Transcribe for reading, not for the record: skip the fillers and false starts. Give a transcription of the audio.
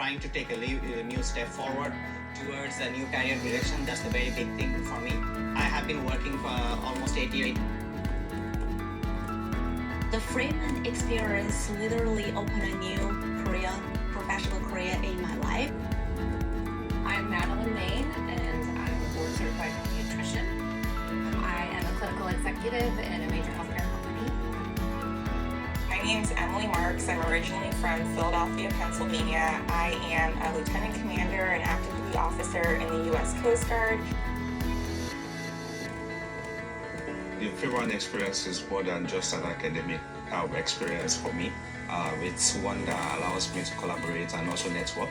trying to take a new step forward towards a new career direction. That's a very big thing for me. I have been working for almost 8 years. The Freeman experience literally opened a new professional career in my life. I'm Madeline Main, and I'm a board-certified nutrition. I am a clinical executive in a major healthcare company. My name's Emily Marks. I'm originally from Philadelphia, Pennsylvania. I am a lieutenant commander and active duty officer in the U.S. Coast Guard. The Freeman experience is more than just an academic experience for me. It's one that allows me to collaborate and also network.